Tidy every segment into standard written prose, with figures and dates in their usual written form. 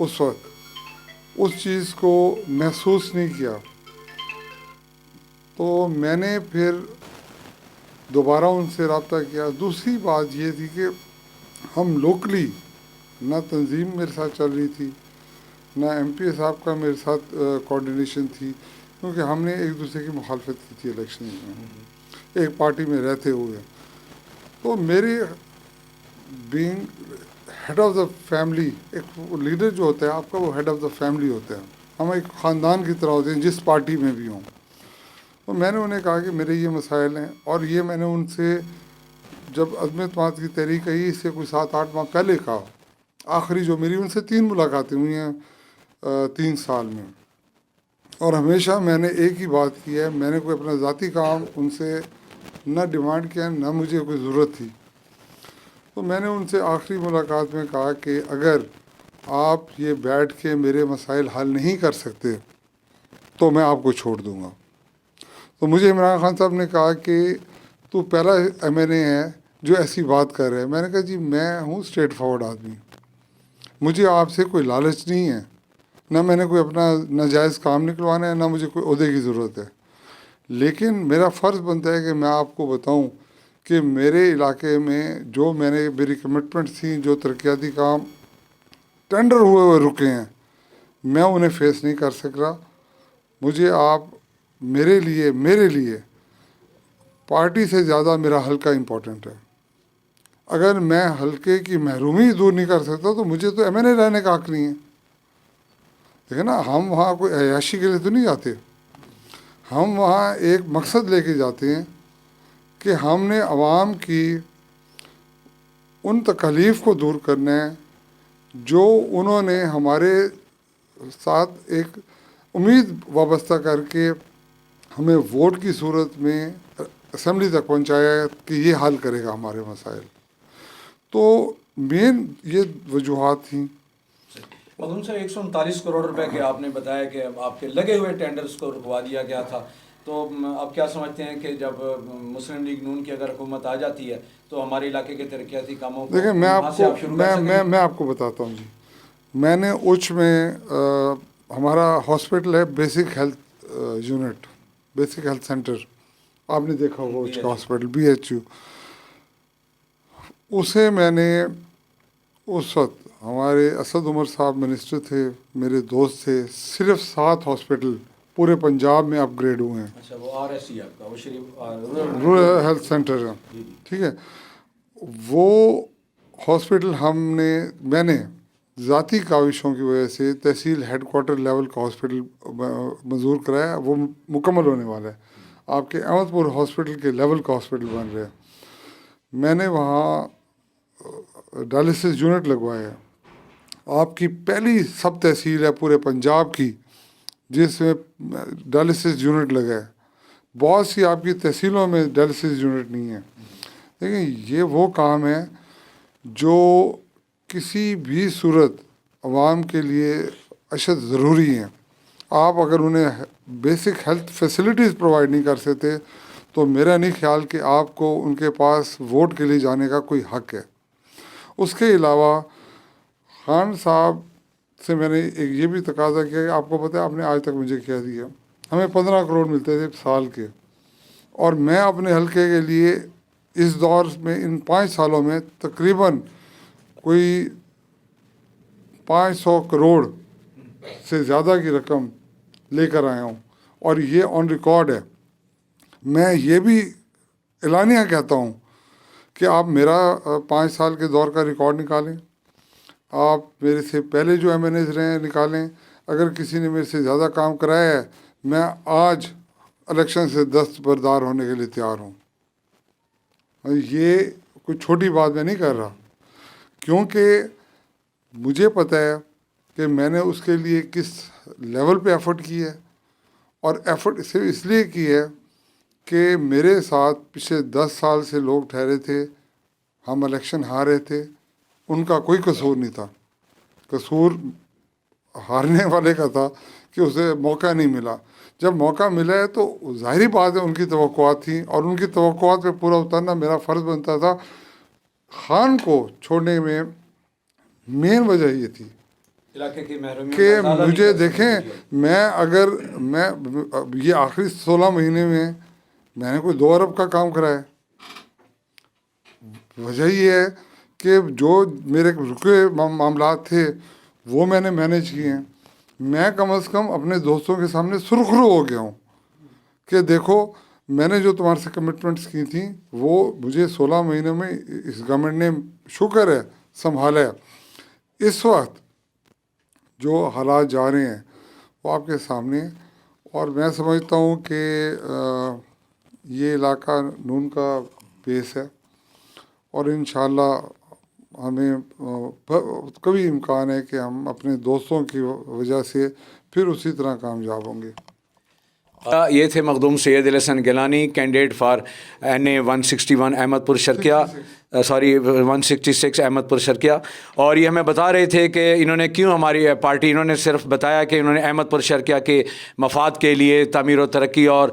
اس وقت اس چیز کو محسوس نہیں کیا. تو میں نے پھر دوبارہ ان سے رابطہ کیا. دوسری بات یہ تھی کہ ہم لوکلی نہ تنظیم میرے ساتھ چل رہی تھی، نہ ایم پی اے صاحب کا میرے ساتھ کوآرڈینیشن تھی، کیونکہ ہم نے ایک دوسرے کی مخالفت کی تھی الیکشن میں ایک پارٹی میں رہتے ہوئے. تو میری being head of the family, ایک لیڈر جو ہوتا ہے آپ کا وہ ہیڈ آف دا فیملی ہوتا ہے، ہم ایک خاندان کی طرح ہوتے ہیں جس پارٹی میں بھی ہوں. تو میں نے انہیں کہا کہ میرے یہ مسائل ہیں، اور یہ میں نے ان سے جب عدم اعتماد کی تحریک آئی اس سے کوئی 7-8 ماہ پہلے کہا. آخری جو میری ان سے 3 ملاقاتیں ہوئی ہیں 3 سال میں، اور ہمیشہ میں نے ایک ہی بات کی ہے، میں نے کوئی اپنا ذاتی کام ان سے نہ ڈیمانڈ کیا، نہ مجھے کوئی ضرورت تھی. تو میں نے ان سے آخری ملاقات میں کہا کہ اگر آپ یہ بیٹھ کے میرے مسائل حل نہیں کر سکتے تو میں آپ کو چھوڑ دوں گا. تو مجھے عمران خان صاحب نے کہا کہ تو پہلا ایم این اے ہے جو ایسی بات کر رہے ہیں. میں نے کہا جی میں ہوں اسٹریٹ فارورڈ آدمی، مجھے آپ سے کوئی لالچ نہیں ہے، نہ میں نے کوئی اپنا ناجائز کام نکلوانا ہے، نہ مجھے کوئی عہدے کی ضرورت ہے. لیکن میرا فرض بنتا ہے کہ میں آپ کو بتاؤں کہ میرے علاقے میں جو میری کمٹمنٹ تھیں، جو ترقیاتی کام ٹینڈر ہوئے رکے ہیں، میں انہیں فیس نہیں کر سک رہا. مجھے آپ میرے لیے پارٹی سے زیادہ میرا حلقہ امپورٹنٹ ہے. اگر میں حلقے کی محرومی دور نہیں کر سکتا تو مجھے تو ایم این اے رہنے کا حق نہیں ہے. دیکھیں نا، ہم وہاں کوئی عیاشی کے لیے تو نہیں جاتے، ہم وہاں ایک مقصد لے کے جاتے ہیں کہ ہم نے عوام کی ان تکالیف کو دور کرنا ہے جو انہوں نے ہمارے ساتھ ایک امید وابستہ کر کے ہمیں ووٹ کی صورت میں اسمبلی تک پہنچایا ہے کہ یہ حل کرے گا ہمارے مسائل. تو مین یہ وجوہات تھیں. مخدوم صاحب 139 کروڑ روپے کے آپ نے بتایا کہ آپ کے لگے ہوئے ٹینڈرز کو رکوا دیا گیا تھا. تو آپ کیا سمجھتے ہیں کہ جب مسلم لیگ نون کی اگر حکومت آ جاتی ہے تو ہمارے علاقے کے ترقیاتی کاموں کو دیکھیں میں آپ کو بتاتا ہوں جی. میں نے اوچ میں ہمارا ہاسپٹل ہے basic health unit, basic health centre, آپ نے دیکھا ہوگا اوچ کا ہاسپٹل BHU. اسے میں نے اس وقت ہمارے اسد عمر صاحب منسٹر تھے، میرے دوست تھے، صرف 7 ہاسپٹل پورے پنجاب میں اپ گریڈ ہوئے ہیں. اچھا وہ RSC آپ کا وہ شریف رورل ہیلتھ سینٹر ہے، ٹھیک ہے. وہ ہاسپٹل میں نے ذاتی کاوشوں کی وجہ سے تحصیل ہیڈ کوارٹر لیول کا ہاسپٹل منظور کرایا. وہ مکمل ہونے والا ہے. آپ کے احمد پور ہاسپٹل کے لیول کا ہاسپٹل بن رہا ہے. میں نے وہاں ڈائلسس یونٹ لگوایا ہے. آپ کی پہلی سب تحصیل ہے پورے پنجاب کی جس میں ڈائلسس یونٹ لگا ہے. بہت سی آپ کی تحصیلوں میں ڈائلسس یونٹ نہیں ہے. لیکن یہ وہ کام ہے جو کسی بھی صورت عوام کے لیے اشد ضروری ہیں. آپ اگر انہیں بیسک ہیلتھ فیسلٹیز پرووائڈ نہیں کر سکتے تو میرا نہیں خیال کہ آپ کو ان کے پاس ووٹ کے لیے جانے کا کوئی حق ہے. اس کے علاوہ خان صاحب سے میں نے ایک یہ بھی تقاضا کیا کہ آپ کو پتہ ہے آپ نے آج تک مجھے کیا دیا، ہمیں 15 کروڑ ملتے تھے سال کے، اور میں اپنے حلقے کے لیے اس دور میں ان 5 سالوں میں تقریباً کوئی 500 کروڑ سے زیادہ کی رقم لے کر آیا ہوں، اور یہ آن ریکارڈ ہے. میں یہ بھی اعلانیہ کہتا ہوں کہ آپ میرا 5 سال کے دور کا ریکارڈ نکالیں، آپ میرے سے پہلے جو ایم این ایز رہے ہیں نکالیں. اگر کسی نے میرے سے زیادہ کام کرایا ہے میں آج الیکشن سے دستبردار ہونے کے لیے تیار ہوں. یہ کوئی چھوٹی بات میں نہیں کر رہا، کیونکہ مجھے پتہ ہے کہ میں نے اس کے لیے کس لیول پہ ایفرٹ کی ہے. اور ایفرٹ صرف اس لیے کی ہے کہ میرے ساتھ پچھلے 10 سال سے لوگ ٹھہرے تھے، ہم الیکشن ہار رہے تھے، ان کا کوئی قصور نہیں تھا. قصور ہارنے والے کا تھا کہ اسے موقع نہیں ملا. جب موقع ملا ہے تو ظاہری بات ہے ان کی توقعات تھیں، اور ان کی توقعات پہ پورا اترنا میرا فرض بنتا تھا. خان کو چھوڑنے میں مین وجہ یہ تھی علاقے کی محرومیوں کہ کا ازالہ نہیں مجھے کر دیکھیں میں یہ آخری 16 مہینے میں نے کوئی 2 ارب کا کام کرایا. وجہ یہ ہے کہ جو میرے رکے معاملات تھے وہ میں نے مینیج کیے ہیں. میں کم از کم اپنے دوستوں کے سامنے سرخرو ہو گیا ہوں کہ دیکھو میں نے جو تمہارے سے کمٹمنٹس کی تھیں وہ مجھے 16 مہینوں میں اس گورنمنٹ نے شکر ہے سنبھالا ہے. اس وقت جو حالات جا رہے ہیں وہ آپ کے سامنے ہیں اور میں سمجھتا ہوں کہ یہ علاقہ نون کا بیس ہے اور انشاءاللہ ہمیں کبھی امکان ہے کہ ہم اپنے دوستوں کی وجہ سے پھر اسی طرح کامیاب ہوں گے. یہ تھے Makhdoom Syed Ali Hasan Gilani candidate for NA 161 Ahmedpur Sharqia 166 Ahmad پور شرقیہ. اور یہ ہمیں بتا رہے تھے کہ انہوں نے کیوں ہماری پارٹی انہوں نے صرف بتایا کہ انہوں نے احمد پور شرقیہ کے مفاد کے لیے تعمیر و ترقی اور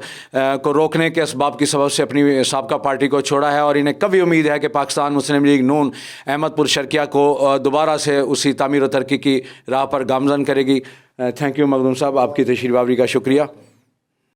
کو روکنے کے اسباب کی سبب سے اپنی سابقہ پارٹی کو چھوڑا ہے اور انہیں کبھی امید ہے کہ پاکستان مسلم لیگ نون احمد پور شرقیہ کو دوبارہ سے اسی تعمیر و ترقی کی راہ پر گامزن کرے گی. تھینک یو مخدوم صاحب, آپ کی تشریف آوری کا شکریہ.